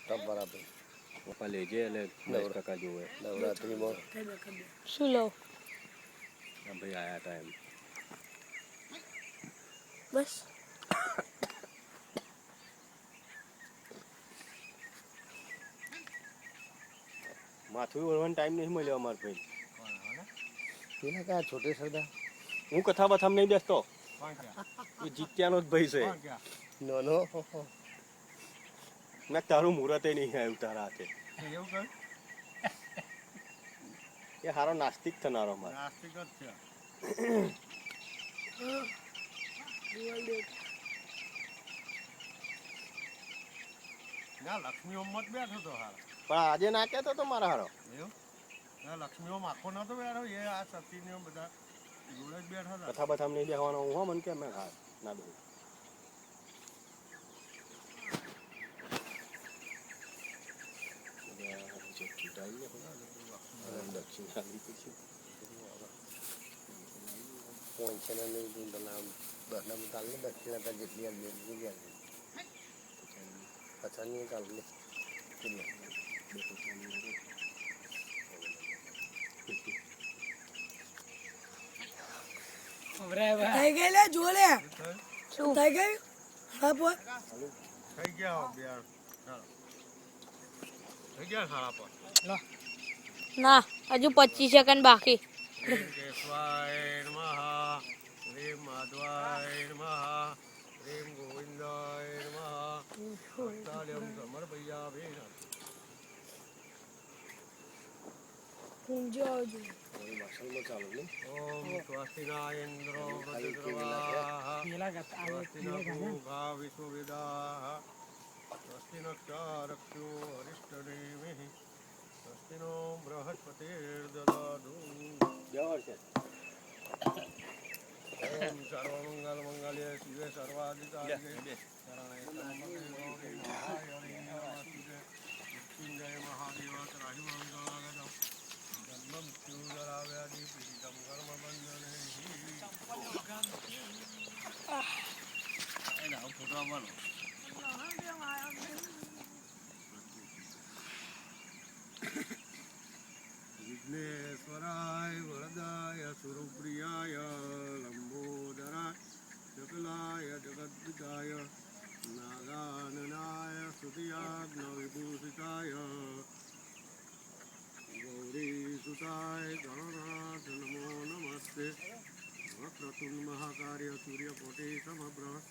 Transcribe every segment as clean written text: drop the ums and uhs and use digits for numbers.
બરાબર પપ્પા લેજે એટલે મહેશ કાકા જોવે નવરાત્રિમાં શું લો ભાઈ આયા હતા એમ બસ માથું ઓળવાનો ટાઈમ નહીં મળ્યો અમારે ભાઈ પેલા કયા છોટે સરદાર હું કથા બથામ નહીં બેસતો એ જીત્યાનો જ ભાઈ છે નાનો મેં તારું મુહૂર્તે નહીં આવ્યું તારા હાથે એ હારો નાસ્તિક થનારો મારો નાસ્તિક જ છે ના લક્ષ્મી ઓમ મત બેઠો તો હારો પણ આજે ના કહેતો તો મારા હારો એવું ના લક્ષ્મી ઓમ આખો નતો બેઠો એ આ સતીને બધા જોડે જ બેઠા હતા કથા બથામ નહીં બેસવાનો હું હો મને કે મેં હા ના બેહું પોઈન્ટ દક્ષિણા ચાલે દક્ષિણા જેટલી પચાસની ચાલે થઈ ગઈ લે જો લે શું થઈ ગયું હા બોલ થઈ ગયા બે થઈ ગયા સારા પર ના હજુ 25 સેકન્ડ બાકી શ્રી કેશવાય નમઃ શ્રી માધવાય નમઃ શ્રી ગોવિંદાય નમઃ હસ્તાલ્યમ સમર્પયામિ પૂંજો આવજો ઓમ સ્વસ્તિના ઇન્દ્રો વૃદ્ધ્રવાઃ સ્વસ્તિના ભૂગા વિશ્વવેદાઃ સ્વસ્તિનક્ષારક્ષો અરિષ્ટનેમિઃ સ્વસ્તિનો બૃહસ્પતિર્દદાતુ જવર છે ઓમ સર્વમંગલ મંગલ્ય શિવે સર્વાધિકારિકે શરણાય ત્રંબકે ગૌરી નારાયણી નમસ્તુતે મૃત્યુંજય મહાદેવ ત્રાહિમામ જન્મમ મૃત્યુજરાવ્યાધિ પીડિતમ કર્મબંધને ફોટો આવવાનો વિઘ્નેશ્વરાય વરદાય સુરપ્રિયાય લંબોદરાય શકલાય જગદ્દિકાય નાગાનનાય સ્તુતિયાગ્ન વિભૂષિતાય ગૌરીસુતાય ગણનાથ નમો નમસ્તે વક્રતુંડ મહાકાર્ય સૂર્યકોટિ સમપ્રભ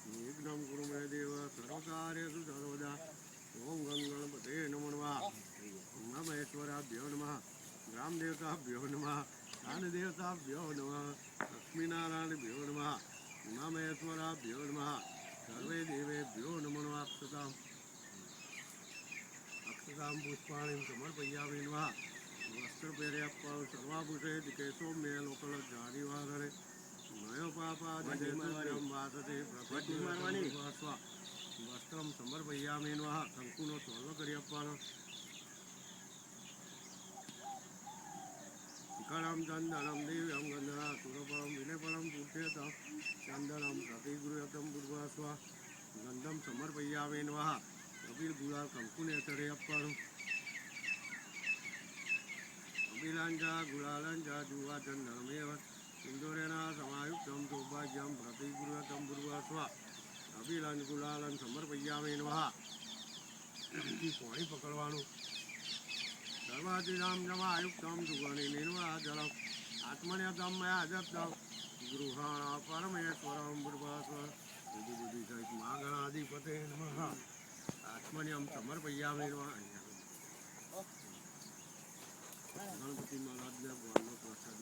નિર્વિઘ્नं કુરુ મે દેવ સર્વકાર્યેષુ સર્વદા ઓમ ગં ગણપતે નમઃ મમેશ્વરાભ્યો નમઃ ગ્રામદેવતાભ્યો નમઃ દાનદેવતાભ્યો નમઃ લક્ષ્મીનારાયણભ્યો નમઃ મમેશ્વરાભ્યો નમઃ સર્વે દેવેભ્યો નમો અક્ષતામ પુષ્પાણીમ સમર્પયામિ નમઃ વસ્ત્ર પહેર્યા સર્વાભૂષે કેશો મે લોકલ જાદિવાદરે મયો પાપાદિજેતુર્યમ વાસતે પ્રતિમારવાની વસ્ત્રમ સમર્પયામિ નમઃ કંકુનો સ્વર્ગ કરી આપવાનો શિખરમ ચંદનમ દિવ્યમ ગંધના સુરપરમ વિલેપરમ તુષ્યતમ ચંદનમ પ્રતિગૃહ્યતમ પૂર્વસ્વ ગંધમ સમર્પયામિ નમઃ અબીલ ગુલાલ કંકુને ચડે આપવાનું અબિલાંજા ગુલાલંજા જુવા ચંદનમેવ સિંદુરેના સમાયુક્તમ સૌભાગ્યમ પ્રતિગૃહ્યતમ પૂર્વસ્વ અબિલન ગુલાલન સમર્પયામિ નમઃ પાણી પકડવાનું સર્વાધિનામ જમાયુક્તમ સુગની નિર્વા જલમ આત્મન્યતમ મયા જપ્તમ ગૃહાણ પરમેશ્વરમ પૂર્વસ્વ બુદ્ધિ બુદ્ધિ સહિત મહાગણાધિપતે નમઃ આત્મન્યમ સમર્પયામિ નમઃ ગણપતિ મહારાજને ભગવાનનો પ્રસાદ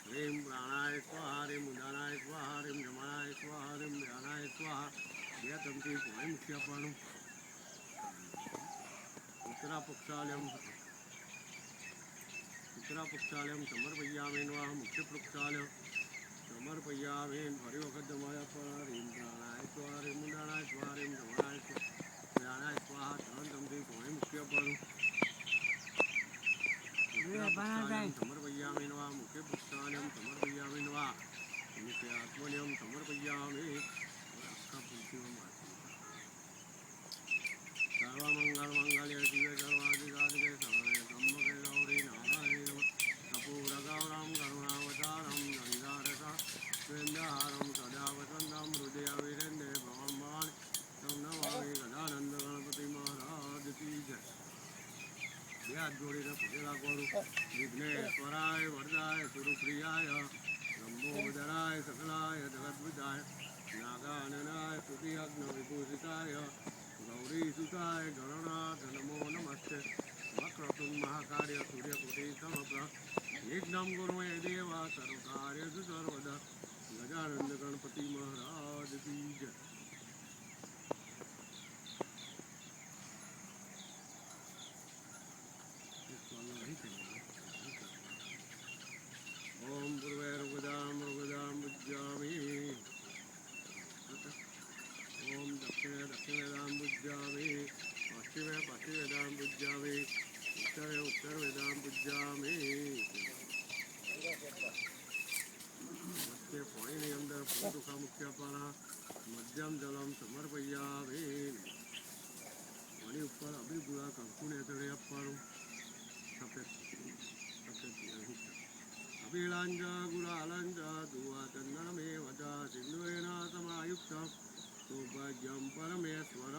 હ્રીમ પ્રાણાય સ્વાહા હ્રીમ ઉદાનાય સ્વાહા હ્રીમ જમાનાય સ્વાહા હ્રીમ ધ્યાનાય સ્વાહા બે તમથી કોઈ મુખ્ય આપવાનું ઉત્તરા પક્ષાલયમ સમર્પયામિ નમઃ મુખ્ય પક્ષાલય સમર્પયામિ ફરી વખત તમારા પર હ્રીમ પ્રાણાય સ્વાહા હ્રીમ ઉદાનાય સ્વાહા હ્રીમ જમાનાય સ્વાહા ધ્યાનાય સ્વાહા ત્રણ તમથી કોઈ મુખ્ય આપવાનું સમર્પયામિ નમઃ મુખ્ય પુષ્પાલયમ સમર્પયામિ નમઃ મુખ્ય આત્મન્યમ સમર્પયામિ આખા પૃથ્વીમાં હાથ જોડીને પગે લાગવાનું. વિઘ્નેશ્વરાય વરદાય સુરપ્રિયાય લંબોદરાય સકલાય જગદ્વિદાય નાગાનનાય સ્તુતિયજ્ઞ વિભૂષિતાય ગૌરીસુતાય ગણનાથ નમો નમસ્તે. વક્રતુંડ મહાકાર્ય સૂર્યકોટી સમપ્રભ નિર્વિઘ્नं કુરુ મે દેવ સર્વકાર્યેષુ સર્વદા. ગજાનંદ ગણપતિ મહારાજ કી જય. ઓમ પૂર્વૈર્વૃદામ પૂજ્યામિ. ઓમ દક્ષિણે દક્ષિણવેદામ પૂજ્યામિ. પશ્ચિમે પશ્ચિમવેદામ પૂજ્યામિ. ઉત્તરે ઉત્તરવેદામ પૂજ્યામિ. વચ્ચે પાણીની અંદર પૂરુખા મુખ્યપાના મધ્યમ જલમ સમર્પયામિ. પાણી ઉપર અભિ ગુળા કંકુને તળે આપવાનું. સફેદ અભિલાંજ ગુલાલંજ દુવા ચંદનમે વચા સિંધુરેન સમાયુક્ત સૌભાગ્યમ પરમેશ્વર.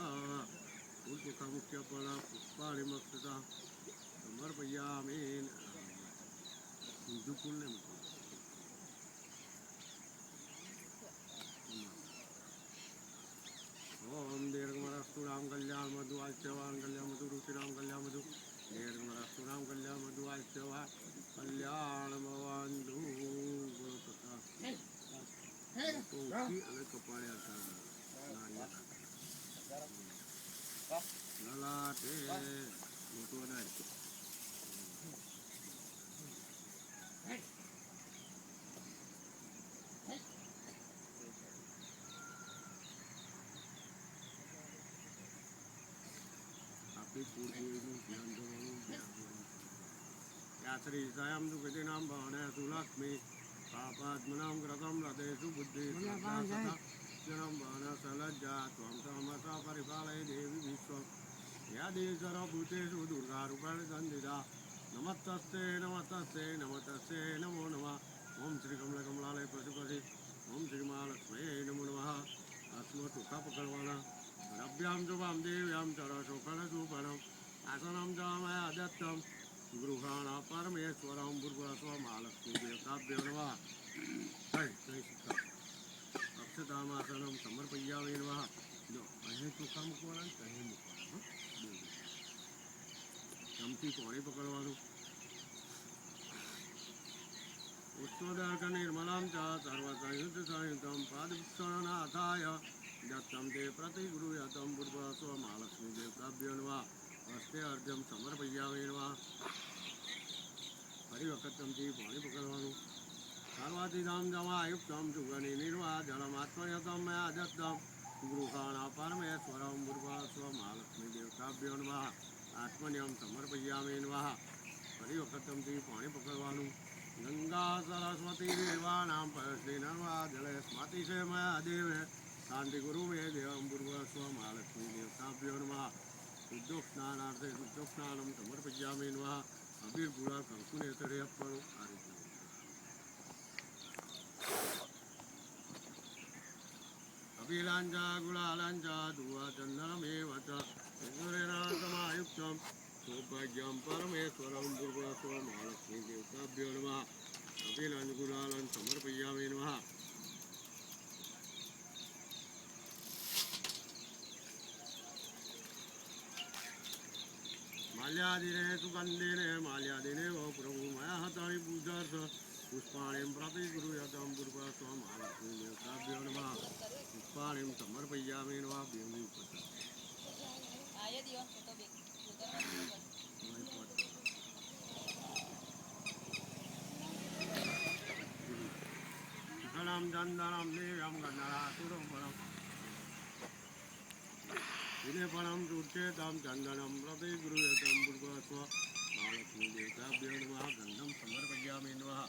પૂરુખા મુખ્યપાના પુષ્પાણી મક્ષતા સમર્પયામિ. હિન્દુ કુલને ઓમ દીર્ઘમરસ્તુ રામ કલ્યાણ મધુ આચ્યવાન કલ્યાણ મધુ રુચિરામ કલ્યાણ મધુ દીર્ઘમરસ્તુ રામ કલ્યાણ મધુ આચ્યવા કલ્યાણ ભવંતુ. બોલો તથા અને કપાળ્યા લલાટે મોટું વધારે. આપણી કુળદેવીનું ધ્યાન ધરવાનું. યાત્રી સાયમ દુઃખિનામ ભવને સુલક્ષ્મી પાપાત્મનામ ગ્રતમ હૃદયસુ બુદ્ધિ જનમ ભવન સલજ્જા ત્વમ તમસા પરિપાલય દેવી વિશ્વ યાદી સર્વભૂતેષુ દુર્ગારૂપેણ સંધિતા. નમસ્તે નમસ્તે નમસ્તે નમો નમઃ. ઓમ શ્રી કમલાલય પશુપતિ ઓમ શ્રી મહાલક્ષ્મી નમો નમઃ. હાથમાં ટોકા પકડવાના. રભ્યામ શુભામ દેવ્યામ ચરશોકળ સુપરમ આસનમ ચામયા દત્તમ ગૃહાણા પરમેશ્વરમ ભૂર્ભુવસ્વ મહાલક્ષ્મી દેવતાભ્યો નમઃ. અક્ષતામાસનમ સમર્પયામિ નમઃ. જો અહીં ટોકા મૂકવાના ને અહીં મૂકવાના. ચમથી પાણી પકડવાનું. ઉત્તોદર્ક નિર્મલમ ચ સર્વસંયુત સંયુતમ પાદક્ષણનાથાય દત્તમ તે પ્રતિગૃહ્યતમ ભૂર્ભુવસ્વ મહાલક્ષ્મી દેવતાભ્યો નમઃ. હસ્તે અર્ઘ્યમ સમર્પયામિ નમઃ. ફરી વખત ચમથી પાણી પકડવાનું. સર્વાધિધામ જમાયુક્તમ સુગની નિર્વા જળમાત્મયતમ મયા દત્તમ ગૃહાણા પરમેશ્વરમ ભૂર્ભુવસ્વ મહાલક્ષ્મી દેવતાભ્યો નમઃ. આત્મન્યમ સમર્પયામિ નમઃ. ફરી વખત ચમથી પાણી પકડવાનું. ગંગા સરસ્વતી દેવાનામ પરશ્રી નર્મદા જલે સ્મૃતિ સે મયા દેવે શાંતિ ગુરુ મે દેવમ ભૂર્ભુવસ્વ મહાલક્ષ્મી દેવતાભ્યો નમઃ. શુદ્ધોક સ્નાનાર્થે શુદ્ધોક સ્નાનમ સમર્પયામિ નમઃ. અબીર ગુલાલ કંકુને તળે આપવાનું. આ રીતનું અભિલાંજા ગુલાલાંજા દુવા ચંદનમેવ ચ સિંદુરેણ સમાયુક્તમ સૌભાગ્યમ પરમેશ્વરમ ભૂર્ભુવસ્વ મહાલક્ષ્મી દેવતાભ્યો નમઃ. અભિલાંજ ગુલાલં સમર્પયામિ નમઃ. માલ્યાદિને સુગંધિને માલ્યાદિને વ પ્રભુ મયા હતાણી પૂજાર્થ પુષ્પાણીમ પ્રતિગૃહ્યતમ ભૂર્ભુવસ્વ મહાલક્ષ્મી દેવતાભ્યો નમઃ. પુષ્પાણીમ સમર્પયામિ નમઃ. બેવની ઉપર શિખરમ ચંદનમ દેવ્યમ ગંધરાસુરમ પરમ વિલેપણમ ચૂર્ચેતમ ચંદનમ પ્રતિગૃહ્યતમ ભૂર્ભુવસ્વ મહાલક્ષ્મી દેવતાભ્યો નમઃ. ગંધમ સમર્પયામિ નમઃ.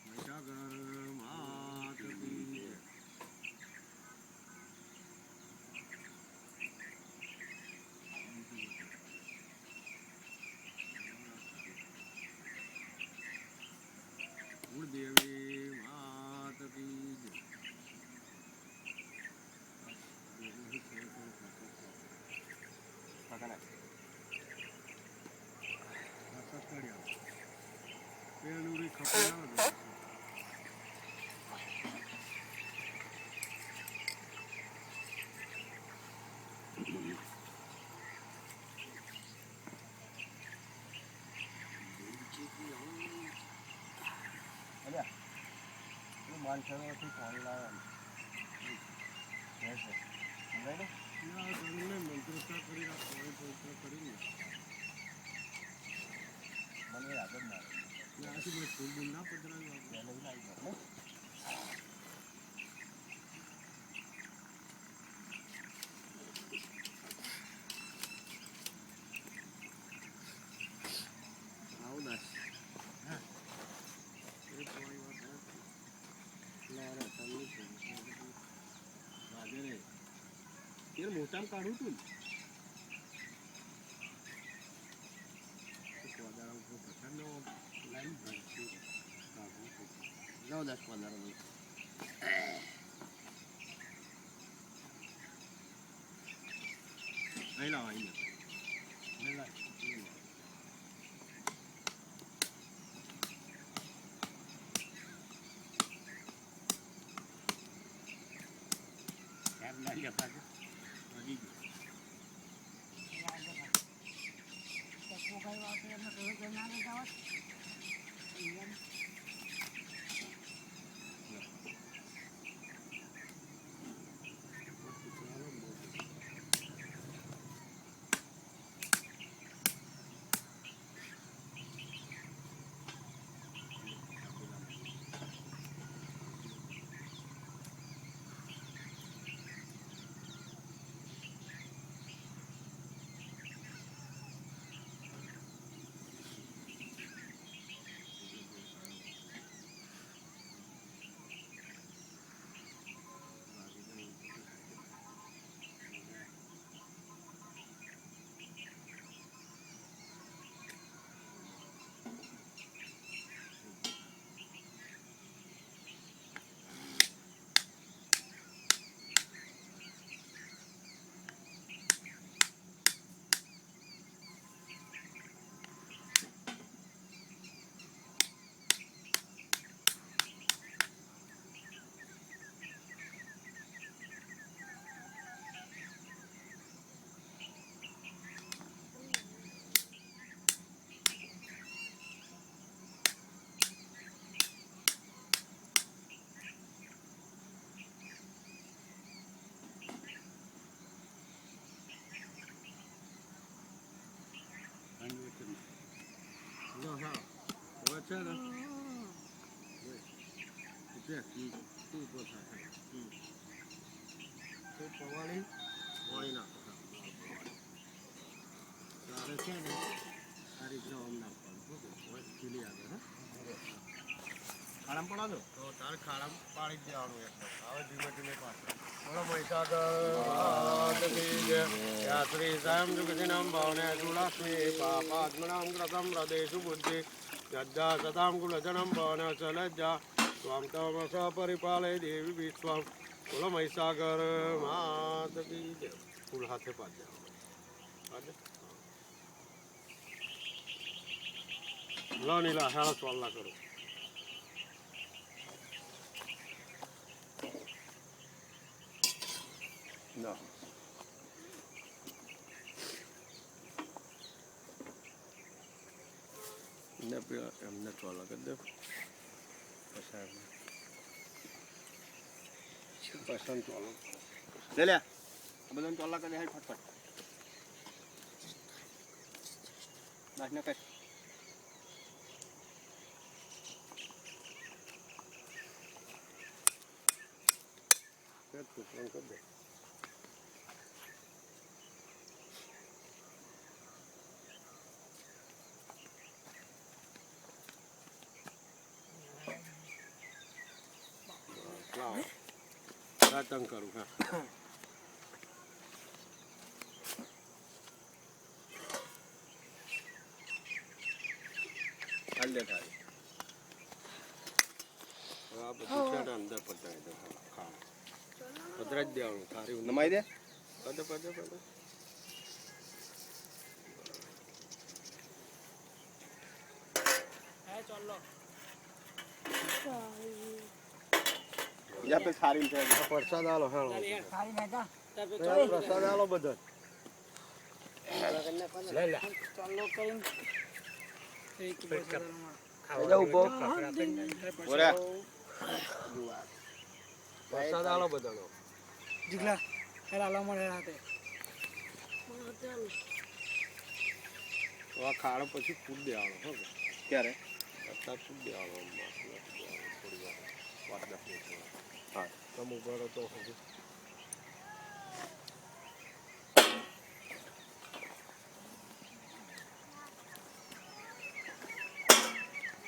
મહીસાગર માત કી જય. માનસરોથી પાણી લાવે મંત્રોચ્ચાર કરી પાણી પવિત્ર કરીને મને યાદ જ ના ત્યાંથી મેં ફૂલ બૂલ ના પધરાવ્યું પહેલે આવી ગયો આવું દાસ એ પાણી વાત લારે તમને રાજે રે તેર મોટામાં કાઢું તું કોદાળા ઉપર પ્રચંડ લાઈન ભરતી કાઢું જાઓ 10-15 મિનિટ અહીં લાવ અહીં લાવ છે ને તું ઉપર થાય તો પવાળી પાણી નાખો તારે છે ને આ રીતના આમ નાખવાનું ખીલી આગળ ખાડામાં પડાવો તો તારે ખાડામાં પાડી જ દેવાનું એકદમ હવે ધીમે ધીમે પાછળ બોલો મહિષાગર શ્રી સાયમ જુગતિનામ ભાવને સુલાસ્મી પાપાત્મનામ ગ્રતમ હૃદયસુ બુદ્ધિ શ્રદ્ધા સતામ કુલજનમ ભવન સલજ્જા સ્વામ તમ સ પરિપાલય દેવી વિશ્વમ બોલો મહિષાગર માત કી જય ફૂલ હાથે પાડ લો નીલા હાડા ચોલ્લા કરો ના એમને ચોલ્લા કરી દે પસંદ ચાલો લે લે આ બધાને ચોલ્લા કરી દે ફટફટ નાખને કઈ કરી દે રાતંગ કરું હા હાલ દે ખાલી આ બધું છે અંદર પતાવી દે ખાવા પધરા જ દેવાનું ખારી નમાઈ દે પધે પધે પધે યા પે સારી છે પ્રસાદ આલો હેલો ખાઈ નાખા પ્રસાદ આલો બધા લે લે ચાલો કરીને એક જા ઉભો બોરા પ્રસાદ આલો બધાનો જીગલા હેલા લો મને હાથે તો આ ખાડો પછી ફૂટ દેવાનો હો ક્યારે અત્યારે ફૂટ દેવાનો થોડી વાર 5-10 મિનિટ હા તમે ઉભો રહો તો